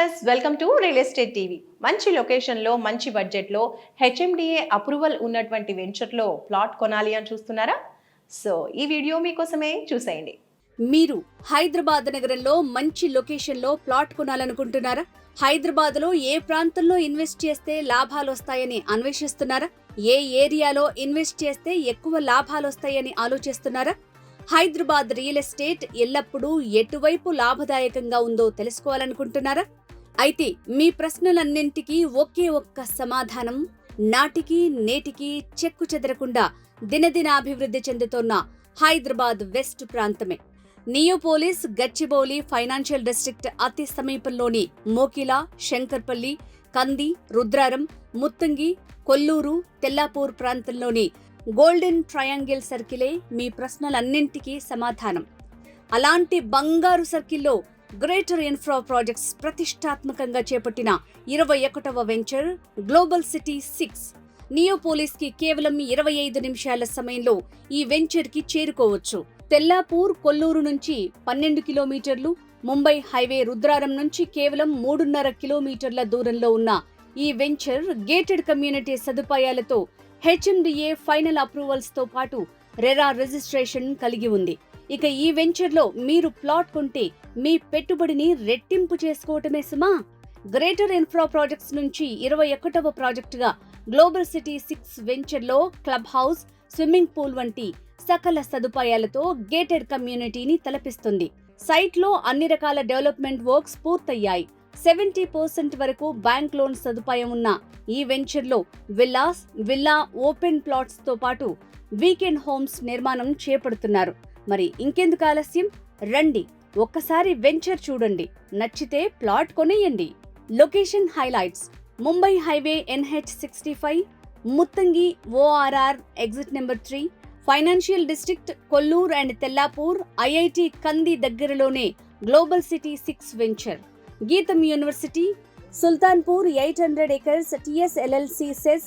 Viewers, welcome to real estate TV. మంచి లొకేషన్లో మంచి బడ్జెట్లో హెచ్ఎండిఏ అప్రూవల్ ఉన్నటువంటి వెంచర్లో ప్లాట్ కొనాలి అని చూస్తున్నారా? సో ఈ వీడియో మీకోసమే, చూసేయండి. మీరు హైదరాబాద్ నగరంలో మంచి లొకేషన్లో ప్లాట్ కొనాలనుకుంటున్నారా? హైదరాబాద్లో ఏ ప్రాంతంలో ఇన్వెస్ట్ చేస్తే లాభాలు వస్తాయని అన్వేషిస్తున్నారా? ఏ ఏరియాలో ఇన్వెస్ట్ చేస్తే ఎక్కువ లాభాలు వస్తాయని ఆలోచిస్తున్నారా? హైదరాబాద్ రియల్ ఎస్టేట్ ఎల్లప్పుడూ ఎటువైపు లాభదాయకంగా ఉందో తెలుసుకోవాలనుకుంటున్నారా? అయితే మీ ప్రశ్నలన్నింటికీ ఒకే ఒక్క సమాధానం, నాటికి నేటికి చెక్కు చెదరకుండా దినదినాభివృద్ధి చెందుతోన్న హైదరాబాద్ వెస్ట్ ప్రాంతమే. నియోపోలిస్, గచ్చిబౌలి ఫైనాన్షియల్ డిస్ట్రిక్ట్ అతి సమీపంలోని మోకిలా, శంకర్పల్లి, కంది, రుద్రారం, ముత్తంగి, కొల్లూరు, తెల్లాపూర్ ప్రాంతంలోని గోల్డెన్ ట్రయాంగిల్ సర్కిలే మీ ప్రశ్నలన్నింటికీ సమాధానం. అలాంటి బంగారు సర్కిల్లో గ్రేటర్ ఇన్ఫ్రా ప్రాజెక్ట్స్ ప్రతిష్టాత్మకంగా చేపట్టిన 21వ వెంచర్ గ్లోబల్ సిటీ 6 నియోపోలిస్ కి కేవలం 25 నిమిషాల సమయంలో ఈ వెంచర్ కి చేరుకోవచ్చు. తెల్లాపూర్, కొల్లూరు నుంచి 12 కిలోమీటర్లు, ముంబై హైవే రుద్రారం నుంచి కేవలం 3.5 కిలోమీటర్ల దూరంలో ఉన్న ఈ వెంచర్ గేటెడ్ కమ్యూనిటీ సదుపాయాలతో హెచ్ఎండిఏ ఫైనల్ అప్రూవల్స్ తో పాటు రెరా రిజిస్ట్రేషన్ కలిగి ఉంది. ఇక ఈ వెంచర్లో మీరు ప్లాట్ కొంటే మీ పెట్టుబడిని రెట్టింపు చేసుకోవటమే సుమా. గ్రేటర్ ఇన్ఫ్రా ప్రాజెక్ట్స్ నుంచి 21వ ప్రాజెక్టుగా గ్లోబల్ సిటీ 6 వెంచర్లో క్లబ్ హౌస్, స్విమ్మింగ్ పూల్ వంటి సకల సదుపాయాలతో గేటెడ్ కమ్యూనిటీని తలపిస్తుంది. సైట్లో అన్ని రకాల డెవలప్మెంట్ వర్క్స్ పూర్తయ్యాయి. 70% వరకు బ్యాంక్ లోన్ సదుపాయం ఉన్న ఈ వెంచర్లో విల్లాస్, విల్లా ఓపెన్ ప్లాట్స్ తో పాటు వీకెండ్ హోమ్స్ నిర్మాణం చేపడుతున్నారు. మరి ఇంకెందుకు ఆలస్యం, రండి ఒక్కసారి వెంచర్ చూడండి, నచ్చితే ప్లాట్ కొనేయండి. Location highlights: Mumbai highway NH65, Muthangi ORR exit number 3, financial district Kollur and Tellapur, IIT Kandi దగ్గరలోనే global city 6 venture. Gitam university, Sultanpur 800 acres TS LLC SEZ,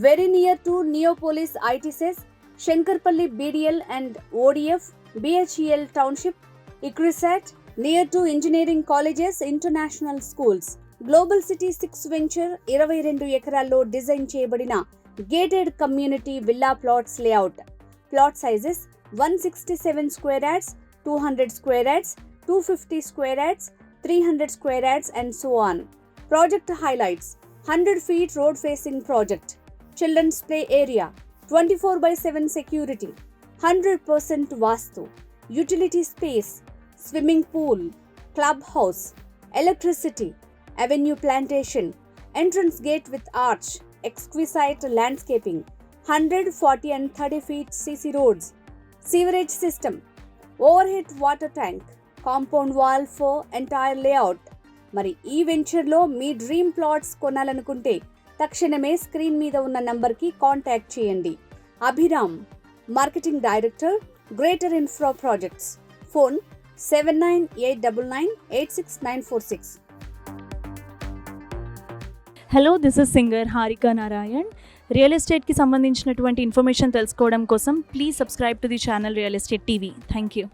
very near to Neopolis IT SEZ, Shankarpalli BDL and ODF, BHEL Township, ICRISAT, near to engineering colleges, international schools. Global City 6 Venture 22 ఎకరాల్లో design చేయబడిన gated community villa plots layout. Plot sizes 167 square yards, 200 square yards, 250 square yards, 300 square yards and so on. Project highlights: 100 feet road facing project, children's play area, 24/7 security, 100% vastu, utility space, swimming pool, club house, electricity, avenue plantation, entrance gate with arch, exquisite landscaping, 100, 40 and 30 feet CC roads, sewerage system, overhead water tank, compound wall for entire layout. మరి ఈ వెంచర్లో మీ dream plots కొనాలనుకుంటే తక్షణమే screen మీద ఉన్న నంబర్కి contact చేయండి. Abhiram, marketing director, Greater Infra Projects. Phone 7989986946. Hello, this is singer Harika Narayan. Real ఎస్టేట్కి సంబంధించినటువంటి ఇన్ఫర్మేషన్ తెలుసుకోవడం కోసం please subscribe to the channel real estate TV. Thank you.